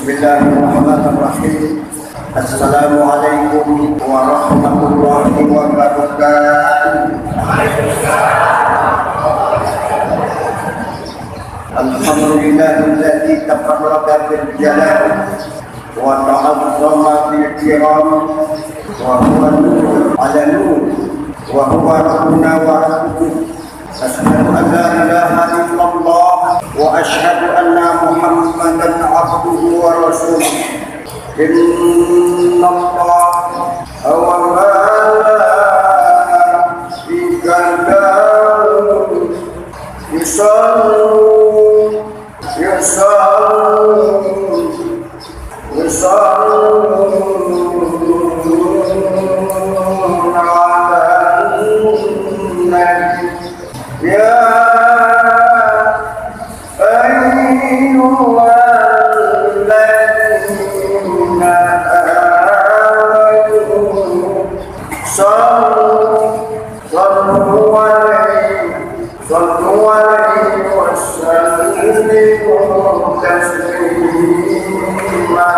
Bismillahirrahmanirrahim. Assalamualaikum warahmatullahi wabarakatuh. Alhamdulillahilladzi tafarrada bil jalal wa ta'azzama bil kiram wa huwa ala nur wa huwa rabbuna wa rabbukum. Asyhadu an la ilaha illallah wa asyhadu anna Muhammadan abduhu wa rasuluh. Inna Allah wa malaikatahu yusalluna ala nabi ya ayyuhalladzina amanu sallu alaihi wa sallimu taslima.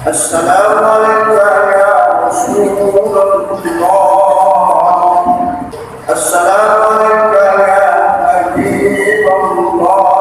Assalamu alaikum ya Rasulullah. Assalamu alaikum ya Habibullah.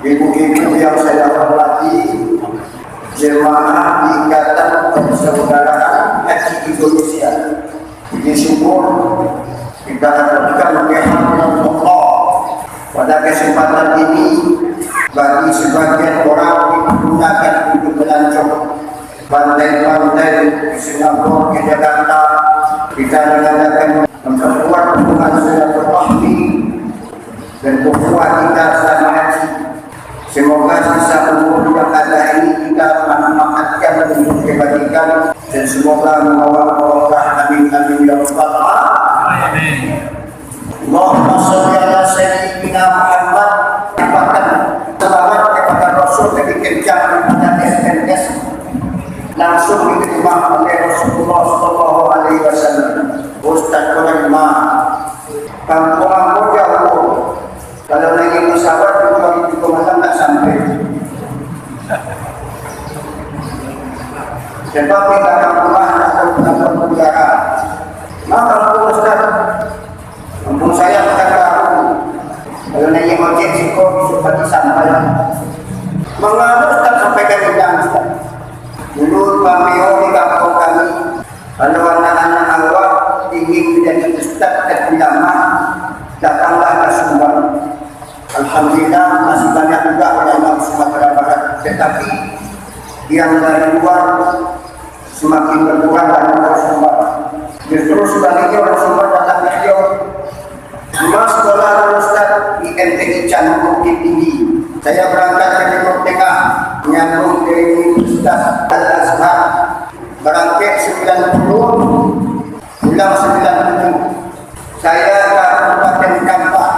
Ibu-ibu yang saya hormati, jemaah Ikatan Persaudaraan Haji Indonesia, puji syukur kita haturkan kehadiran Allah pada kesempatan ini. Bagi sebagian orang digunakan untuk belanja pantai-pantai di Singapura, di Jakarta, kita mengadakan memperkuat hubungan silaturahmi dan ukhuwah kita selama haji. Semoga sisa umur yang ada ini kita memanfaatkan untuk kebaikan dan semoga membawa barokah. Amin amin ya rabbal alamin. Allahumma shalli ala sayyidina Muhammad. Salawat kepada Rasul ketika pada SMS langsung diterima oleh Rasulullah Sallallahu Alaihi Wasallam. Ustaz Kurma, kampung aku jauh. Kalau naik pesawat itu malam tak sampai. Sebab kita kampung atau kampung negara. Maka kampung Ustaz, kampung saya kata kalau naik ojek sikok seperti sampai. Mengapa Ustaz sampaikan ke Ustaz? Dulu kami di kampung kami, kalau anak-anak awak ingin menjadi ustaz dan ulama, datanglah ke Alhamdulillah masih banyak juga ulama Sumatera Barat, tetapi yang dari luar semakin berkurang dan berkembang. Justru sebaliknya orang Sumbar datang ke beliau, Mas sekolah Ustaz di MTI Canggu Bukit Tinggi. Saya berangkat ke Timur Tengah, menyambung dari Universitas Al-Azhar. Berangkat 90, pulang 97. Saya ke Kabupaten Kampar,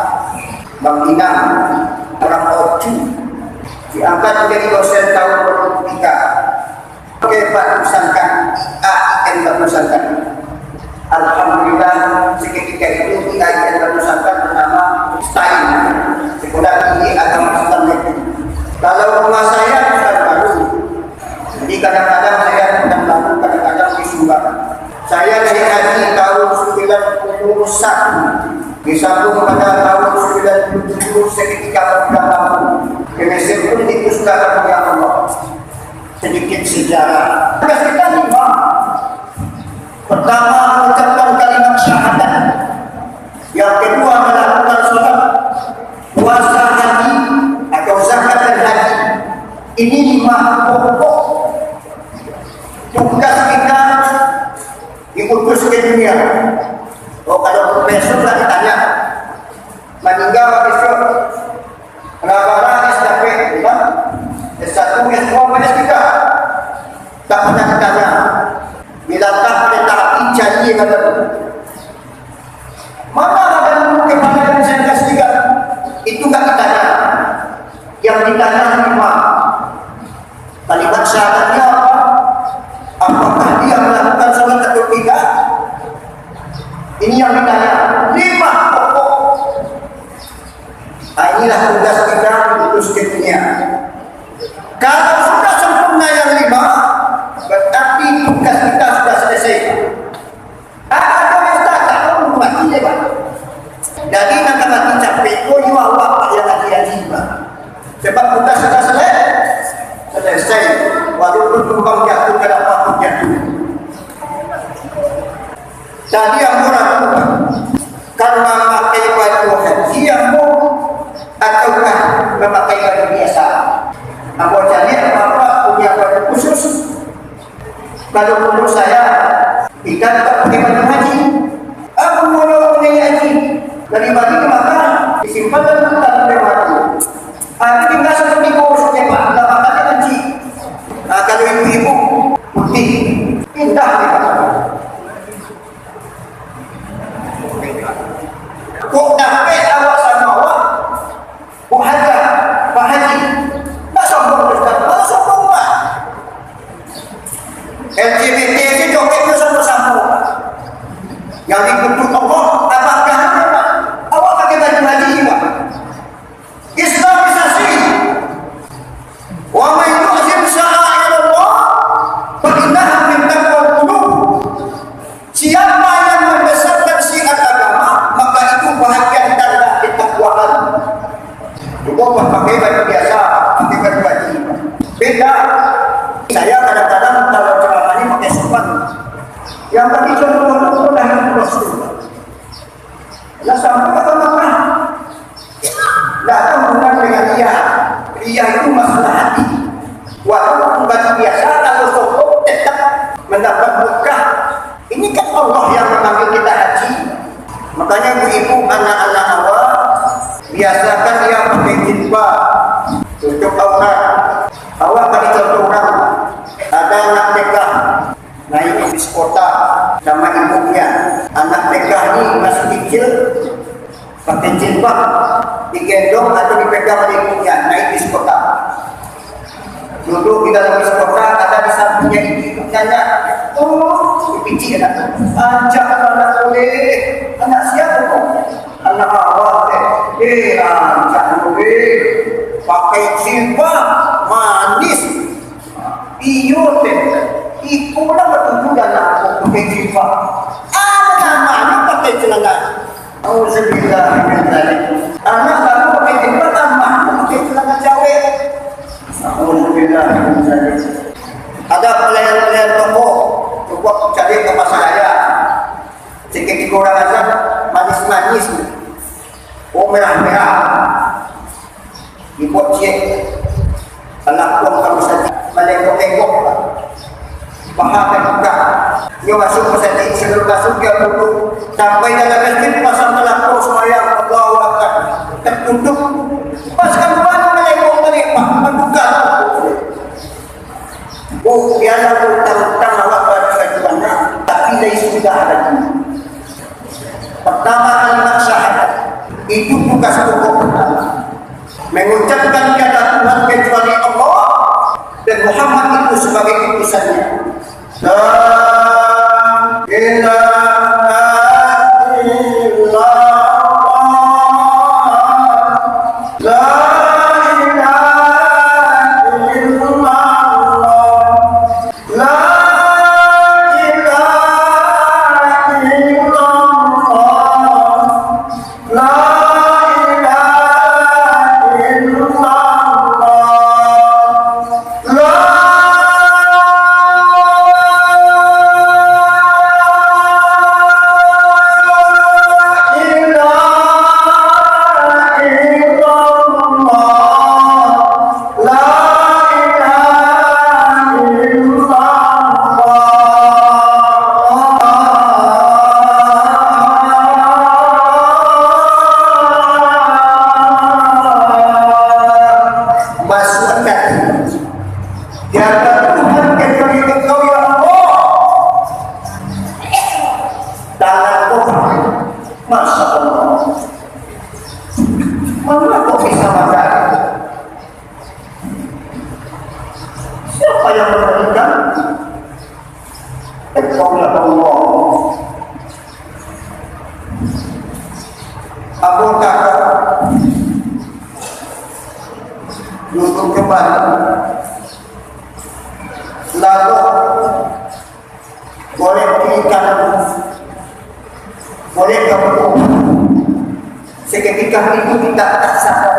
Bang Inang, orang Ocu, diangkat menjadi dosen tahun 2003. Pak Pusangkan, AIN Pak Pusangkan. Alhamdulillah seketika itu AIN Pak Pusangkan bernama Stein, Sekolah Tinggi Agama Islam itu. Kalau rumah saya bukan baru, jadi kadang-kadang saya bukan baru, kadang-kadang di Sumbar. Saya dari haji tahun 91, disambung pada tahun 97 seketika berlalu. Mesir pun itu sudah punya Allah. Sedikit sejarah. Tugas kita 5. Pertama, mengucapkan kalimat syahadat. Yang kedua, melakukan sholat, puasa haji atau zakat dan haji. Ini 5 pokok tugas kita diutus ke dunia. Oh, kalau besok lah ditanya, meninggal besok kenapa SKP, S1, S2, S3, tak pernah ditanya. Bilakah kereta api jadi kata mana ada dulu kepada yang saya kasih juga, itu tak ditanya. Yang ditanya 5. Kalimat syahadatnya apa? Apakah dia melakukan sholat atau tidak? Ini yang ditanya. 5 pokok. Inilah tugas kita untuk ke dunia. Kalau sudah sempurna yang 5, berarti tugas kita sudah selesai. Ada Ustaz, tak perlu mati ya Pak. Jadi nak mati capek, kau juga awak yang lagi Pak. Sebab tugas sudah selesai. Walaupun tumpang jatuh ke dalam jatuh. Jadi yang murah karena memakai baju haji yang ataukah memakai baju biasa. Aku jadi apa punya baju khusus. Kalau menurut saya tidak pakai baju haji. Aku mau punya haji dari bagi maka disimpan dan tak lewat. Aku tinggal seperti kursusnya Pak. Tak makan haji. Kalau ibu-ibu putih indah nih Pak. Kok dapat awak sama awak? Kok haji? Pak Haji? Tak sombong Ustaz. Malah sombong Pak. LGBT itu jogetnya sama-sama Pak. Yang dikutuk Allah, apakah ada Pak? Awak pakai baju haji Pak. Islamisasi. Wa man yu'zim sya'airallah fa innaha min taqwal qulub. Siapa yang membesarkan syiar agama, maka itu bahagian tanda ketakwaan. Bukan pakai baju biasa, pakai baju haji. Beda. Saya kadang-kadang kalau ceramah ini pakai sopan. Yang tadi contoh dah Rasul. Lah sampai ke mana? Datang bukan dengan dia. Dia itu masalah hati. Walaupun baju biasa, kalau sokok tetap mendapat berkah. Ini kan Allah yang memanggil kita haji. Makanya ibu-ibu, anak-anak awak biasakan dia pakai jilbab, tutup aurat. Awak bagi contoh orang, ada anak TK naik bis kota sama ibunya. Anak TK ini masih kecil, pakai jilbab, digendong atau dipegang oleh ibunya naik bis kota. Duduk di dalam bis kota, ada di sampingnya ibu nanya, oh, pici anak, ajak anak boleh, anak siapa kok? Anak awak ajak boleh, pakai jilbab, manis, iyo ikut lah bertujuh dan aku pakai jilbab. Anak-anak pakai celana. Alhamdulillah, anak baru pakai jilbab, anak pakai celana cawek. Alhamdulillah. Ada pelayan-pelayan toko coba cari ke pasar raya. Sedikit orang aja manis-manis. Oh merah-merah. dibuat cek anak pun kamu saja melengkok-lengkok bahagia juga dia masuk ke sana sebelum masuk dia duduk sampai dalam masjid pasang telapor semayang Allahu Akbar tertutup pas kawan melengkok tadi membuka biasa berutang-utang awak pada kejuannya tapi dari sudah ada pertama kalimat syahadat itu tugas pokok pertama mengucapkan tiada Tuhan kecuali Allah dan Muhammad itu sebagai utusannya. La ilaha illallah la ilaha illallah la ilaha illallah la duduk kembali lalu boleh kiri kanan boleh gabung seketika itu kita tak sadar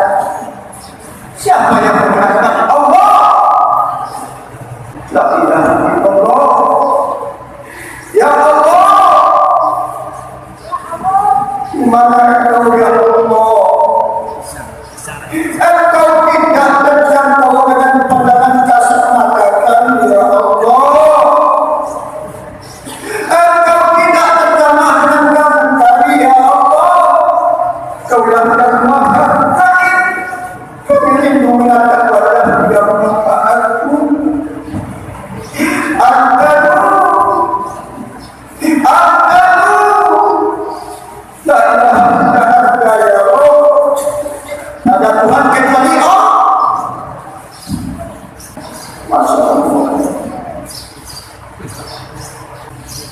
siapa yang mengatakan Allah la ilaha illallah ya Allah mana kau ya Allah engkau tidak terjangkau dengan pandangan kasat mata kami ya Allah engkau tidak terjamah dengan kami kami ya Allah kau yang maha kami kau ingin mengatakan wajah yang maha aku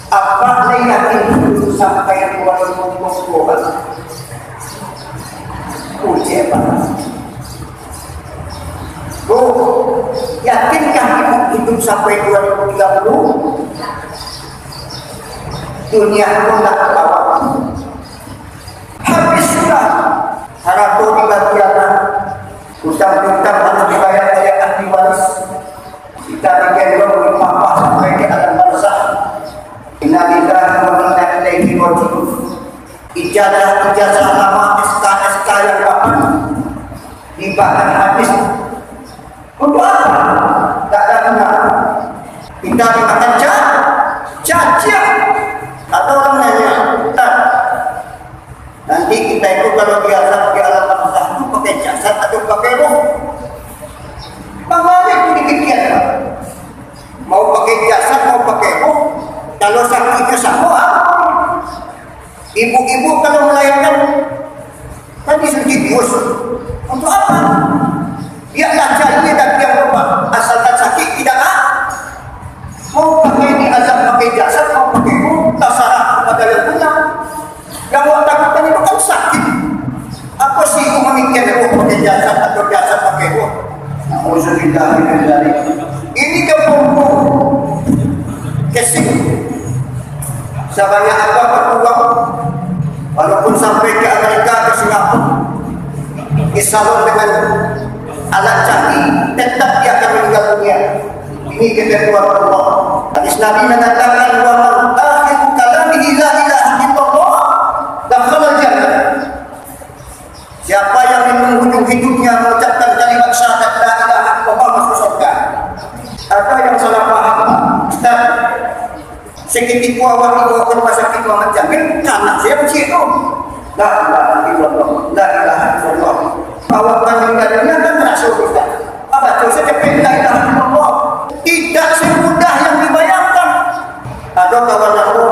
apa yakin itu sampai 2020 uji apa? Yakinkah ibu hidup sampai 2030? Dunia pun tak terbawa. Habis sudah harap dibagi-bagi. Utang-utang harus dibayar oleh ahli waris. Kita digendong di papa sampai di alam barzakh. Inna lillahi wa inna ilaihi raji'un. Ijazah lama SK yang kapan dibahas habis. Untuk apa? Tak ada guna. Kita dimakan cacian atau orang nanya tak. Nanti kita itu kalau biasa di alam barzakh itu pakai jasad atau pakai roh. Bagaimana itu dipikir? Mau pakai jasad, mau pakai roh. Kalau sakitnya sama, ibu-ibu kalau melahirkan kan disuntik bius. Untuk apa? Biarlah jahilnya dan dia berubah. Asalkan sakit tidak mau pakai diazab pakai jasad, mau pakai roh, terserah kepada yang punya. Yang awak takutkan itu kan sakit. Apa sih itu memikir roh pakai jasad atau jasad pakai roh? Ini kepungku kesik sebanyak apa berpeluang walaupun sampai ke Amerika ke Singapura disalur dengan alat canggih tetap dia akan meninggal dunia. Ini ketentuan Allah. Hadis Nabi mengatakan wa man akhiru kalamihi la ilaha illallah dakhala jannah. Siapa yang di penghujung hidupnya mengucapkan kalimat syahadat la ilaha illallah masuk surga. Ada yang salah paham, Ustaz. Sekitik awak itu rumah sakit Muhammad Jamil, anak saya bersih itu. La ilaha illallah, la ilaha illallah. Awak meninggal dunia kan merasa Ustaz. Apa tu saya kata la ilaha illallah. Tidak semudah yang dibayangkan. Ada kawan aku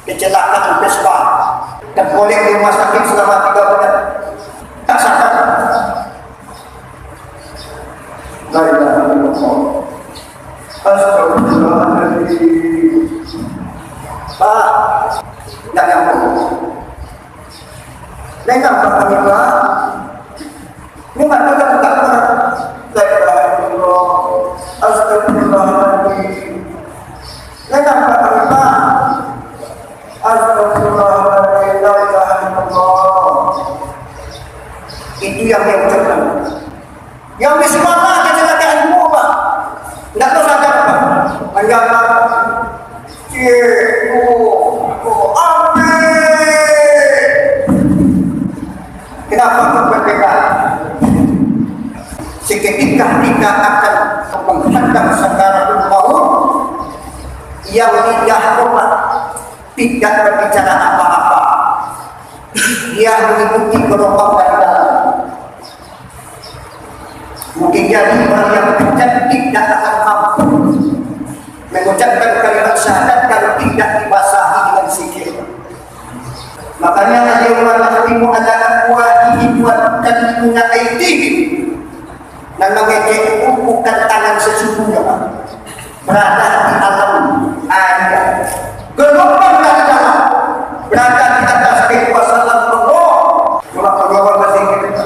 kecelakaan Vespa dan boleh di rumah sakit selama 3 bulan. Tak sadar. La ilaha illallah. Astagfirullahaladzim. Pak, tak nyambung. Dengar Pak Pak. Ini mana kita buka Quran? La ilaha illallah. Astagfirullahaladzim. Dengar Pak Pak. Astagfirullahaladzim. La ilaha illallah. Itu yang dia ucapkan. Yang bismillah kecelakaanmu Pak. Tidak tahu sadar Pak. Menjaga kenapa berbeda? Seketika kita akan menghadap sakaratul maut yang lidah umat tidak berbicara apa-apa. Dia mengikuti gelombang dari dalam. Mungkin jadi orang yang pencet tidak akan mampu mengucapkan kalimat syahadat kalau tidak dibasahi dengan zikir. Makanya al-yawma nakhtimu ala afwahihim wa tukallimuna aydihim. Dan mengejek bukan tangan sesungguhnya berada di alam ayat. Gelombang dari dalam berada di atas kekuasaan Allah. Cuma gelombang bahasa Inggris.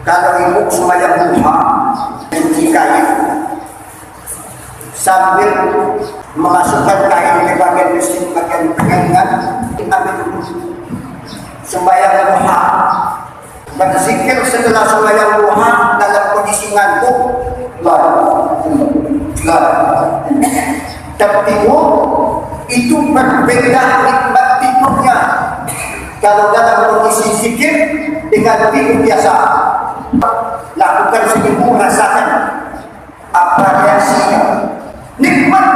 Kalau ibu sembahyang duha cuci kain sambil memasukkan kain ke bagian mesin bagian pengengan diambil sembahyang duha berzikir setelah sembahyang duha dalam kondisi ngantuk tertidur itu berbeda nikmat tidurnya kalau dalam kondisi zikir dengan tidur biasa. Lakukan seminggu, rasakan apa reaksinya. Nikmat.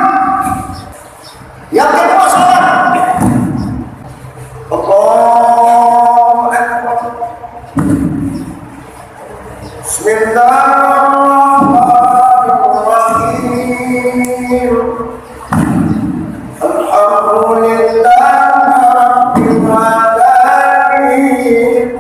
Yang kedua salat. Allahu Akbar. Bismillahirrahmanirrahim. Alhamdulillah Rabbil alamin.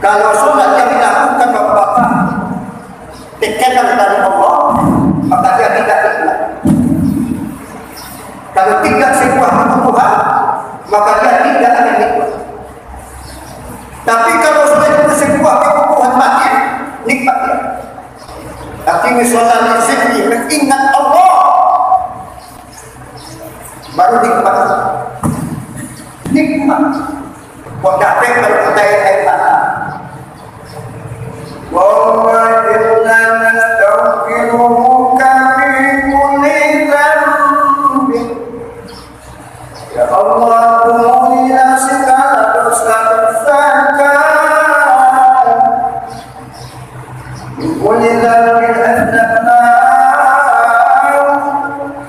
Kalau sholat yang dilakukan bapak-bapak tekanan dari Allah, maka dia tidak nikmat. Kalau tidak sebuah kebutuhan, maka dia tidak akan nikmat. Tapi kalau sudah itu sebuah kebutuhan batin, nikmat dia. Tapi misalnya zikir mengingat Allah, baru nikmat. Nikmat. Kau dapat kalau kita air mata. Wa inna nastaghfiruka min kulli dhanbin. Ya Allah, ampunilah segala dosa-dosaku. Min kulli dhanbin aznabna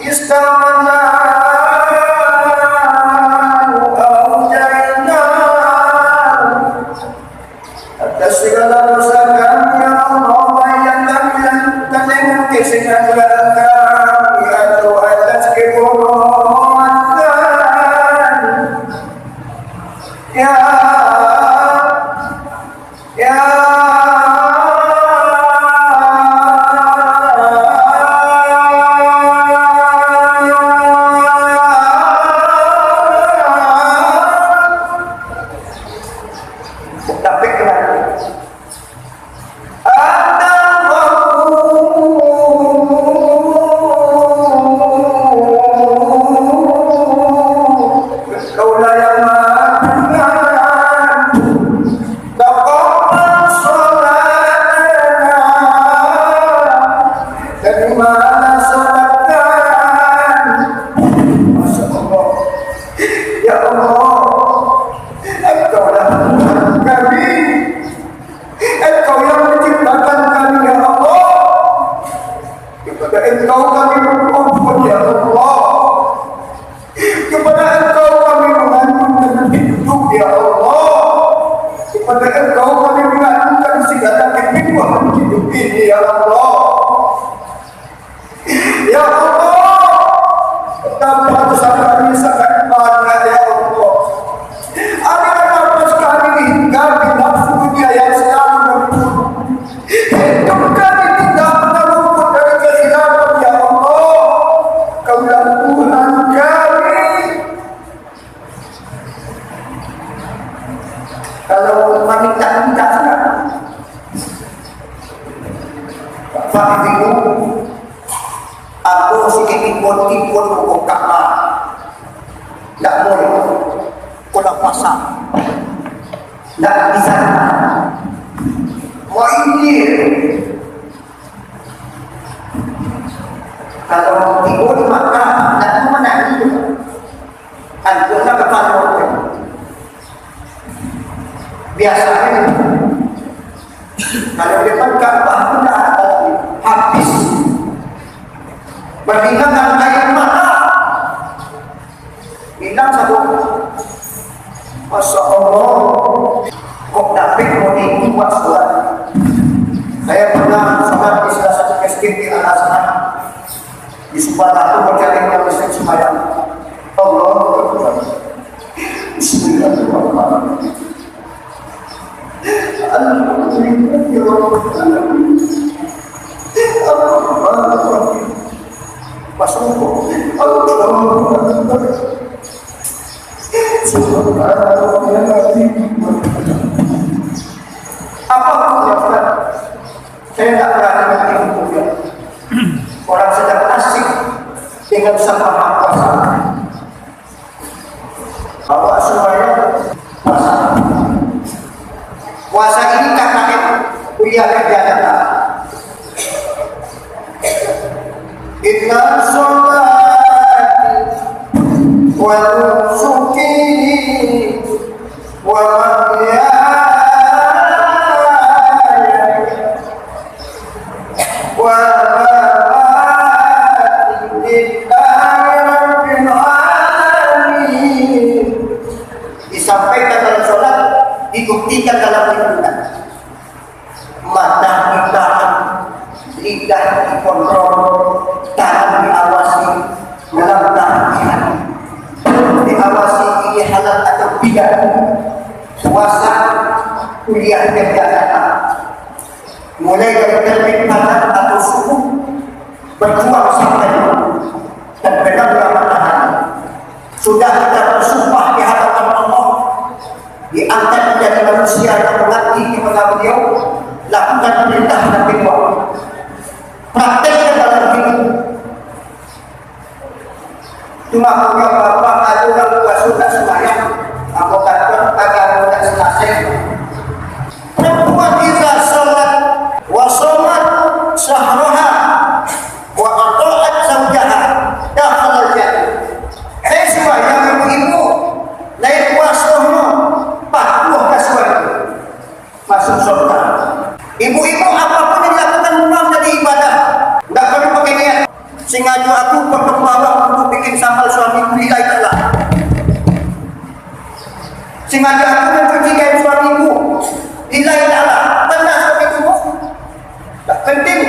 istamna au Ya Allah, Engkaulah Tuhan kami, Engkau yang menciptakan kami ya Allah. Kepada Engkau kami bermohon ya Allah, kepada Engkau kami mengandungkan hidup ya Allah, kepada Engkau kami mengandungkan segala kehidupan hidup ini ya Allah. Ya Allah, betapa besar kami sangat bangga ya Allah. Ada nafas kami hingga di nafsu dunia yang selalu berpuluh. Hidup kami tidak pernah luput dari kesilapan ya Allah. Kaulah Tuhan kami. Kalau minta sekarang, Pak Ibu, aku sikit timbun hukum Ka'bah. Tak boleh. Kulah pasang. Tak bisa. Mau ini. Kalau timbun maka tak mana itu. Anjurnya kepada orang. Biasanya kalau depan Ka'bah tidak ada habis. Berdingan air mata bilang satu, Masya Allah, kok dapat mau buat sholat. Saya pernah sholat di salah satu masjid di Al-Azhar, di sebelah itu berjalan muslim sembahyang. Allah Akbar, Bismillahirrahmanirrahim. Alhamdulillah ya Rabbil alamin. Alhamdulillah. Masuk saya tak berani mengerti hukumnya. Orang sedang asik dengan sang maha kuasa. Allah semuanya kuasa. Kuasa ini kakaknya kuliah kerja nyata. Inna sholati wa nusuki wa mahyaya wa mamati lillahi rabbil alamin. Disampaikan dalam sholat, dibuktikan dalam ibadah. Mata ditahan, lidah dikontrol, tangan diawasi, dalam tahan diawasi ini halal atau tidak. Puasa, kuliah kerja datang, mulai dari terbit matahari atau subuh, berjuang sampai dan benar-benar matahari. Sudah kita bersumpah di hadapan Allah, diangkat menjadi manusia yang mengabdi kepada beliau, lakukan perintah dan firman, praktekkan dalam hidup. Cuma punya bapak ada orang tua sudah sembahyang, aku kata agama tidak selesai. Perempuan iza salat wa shamat syahraha wa ata'at zawjaha dakhala jannah. Sembahyang ibu lain puasanya patuh ke surga, masuk surga. Ibu-ibu apapun yang dilakukan rumah jadi ibadah, tidak perlu pakai niat. Sengaja aku berkembang untuk bikin sambal suamiku lillahi ta'ala. Sengaja aku mencuci kain suamiku lillahi ta'ala. Tanda suamiku tak penting.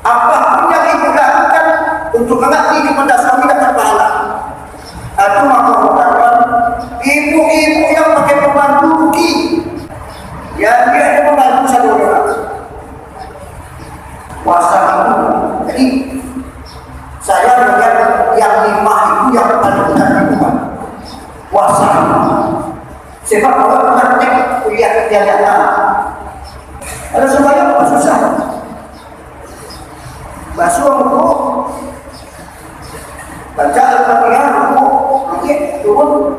Apapun yang ibu lakukan untuk mengabdi kepada suami dapat pahala. Aku mahu mengatakan ibu-ibu yang pakai pembantu rugi. Ya dia ada pembantu satu orang. Puasa itu. Jadi saya melihat yang 5 itu yang paling benar itu puasa. Sebab kalau praktek kuliah kerja nyata, ada semuanya apa susah. Basuh buku, baca Al-Fatihah buku, rukit turun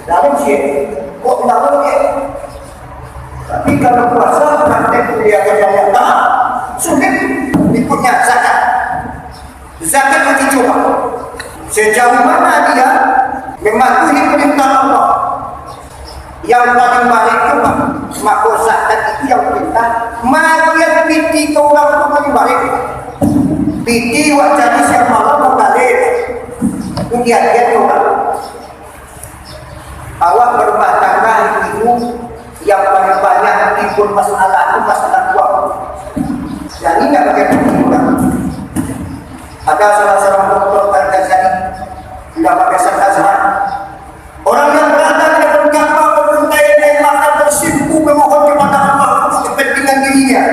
dalam sih. Kok tidak boleh? Tapi kalau puasa praktek kuliah kerja nyata, sulit ikutnya zakat. Zakat itu coba sejauh mana dia mematuhi perintah Allah. Yang paling baik itu maka zakat itu yang perintah. Makian piti ke orang itu paling baik. Piti wajah siapa malam mengalir. Kegiatan orang. Awak berumah tangga itu yang paling banyak timbul masalah itu masalah uang. Dan ini tidak pakai perintah. Ada salah seorang dokter Al-Ghazali tidak pakai sarkasm. Orang yang berada di depan Ka'bah beruntai-untai maka bersimpu memohon kepada Allah untuk kepentingan dirinya.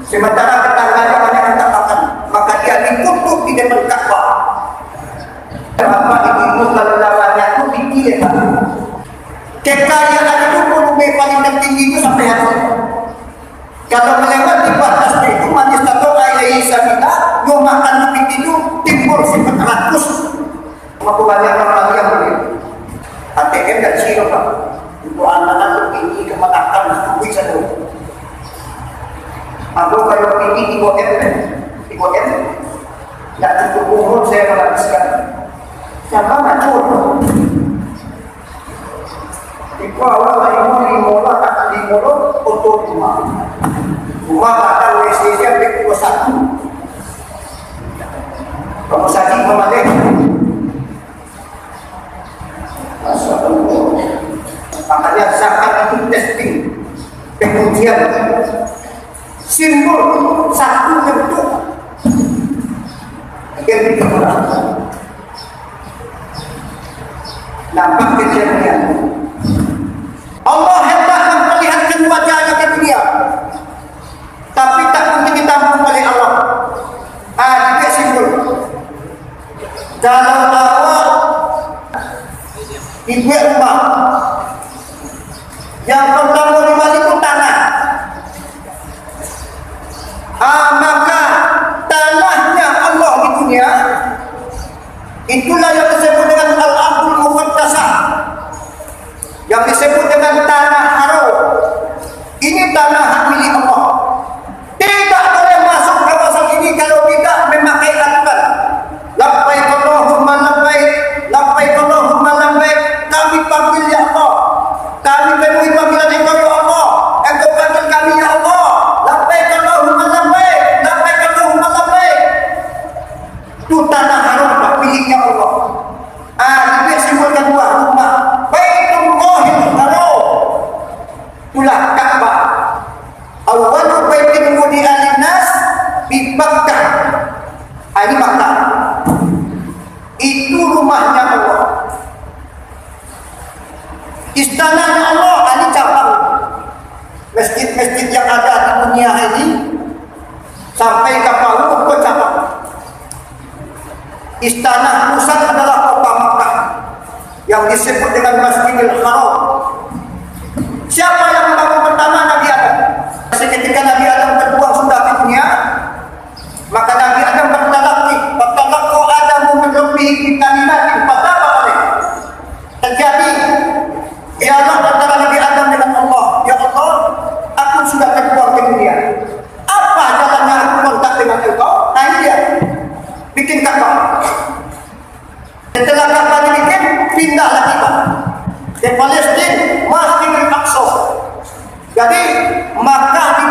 Sementara tetangganya banyak yang tak makan, maka dia ditutup di depan Ka'bah. Kenapa itu kalau lawannya itu dipilih? Kekayaan itu volume paling tertinggi itu sampai hari. Kalau melewati batas itu manis atau ayai sabila, yo makan lebih itu timbul sifat rakus. Maka banyak orang yang begitu. ATM dan siro pak. Untuk anak-anak tinggi kematakan bisa dulu. Aku kalau tinggi 3M, tidak cukup umur saya menghabiskan. Siapa nak curut? Iku awal lima tak lima untuk rumah. Rumah kata WC nya di 21. Kamu saji memadai. Masyaallah. Makanya zakat itu testing, pengujian, simbol satu bentuk yang digunakan. Nampak kejadian. Allah hendak memperlihatkan wajahnya ke dunia, tapi tak mungkin ditampung oleh Allah. Juga simbol. Kalau awak dibuat rumah, yang pertama dimana itu tanah. Maka tanahnya Allah di dunia, itulah yang disebut dengan Al-Ardul Muqaddasah, yang disebut dengan tanah haram. Ini tanah hak milik Allah. Tidak boleh masuk kawasan ini kalau tidak memakai aturan. Labbaik Allahumma labbaik, labbaik Allahumma labbaik. Kami panggil ya Allah. Kami penuhi panggilan Engkau ya Allah. Engkau panggil kami ya Allah. Labbaik Allahumma labbaik, labbaik Allahumma labbaik. Itu tanah haram miliknya Allah. Ini simbol kedua, rumah Baitullahil Haram. Itulah Ka'bah. Awwalu baitin wudi'a lin-nas bi Makkah. Ini Makkah. Itu rumahnya Allah. Istananya Allah, ini cabang. Masjid-masjid yang ada di dunia ini sampai ke Palu ke cabang. Istana pusat adalah kota Makkah yang disebut dengan Masjidil Haram. Siapa yang membangun pertama? Nabi Adam. Ketika Nabi Adam terbuang sudah di dunia, maka Nabi Adam bertalaqi, bertalaqqa Adamu min rabbih bi kalimatin fataba alaih. Terjadi dialog antara Nabi Adam dengan Allah. Ya Allah, aku sudah terbuang ke dunia. Apa jalannya aku kontak dengan Engkau? Nah ini dia. Bikin Ka'bah. Setelah Ka'bah dibikin, pindah lagi Pak. Di Palestina, Masjidil Aqsa. Jadi Makkah di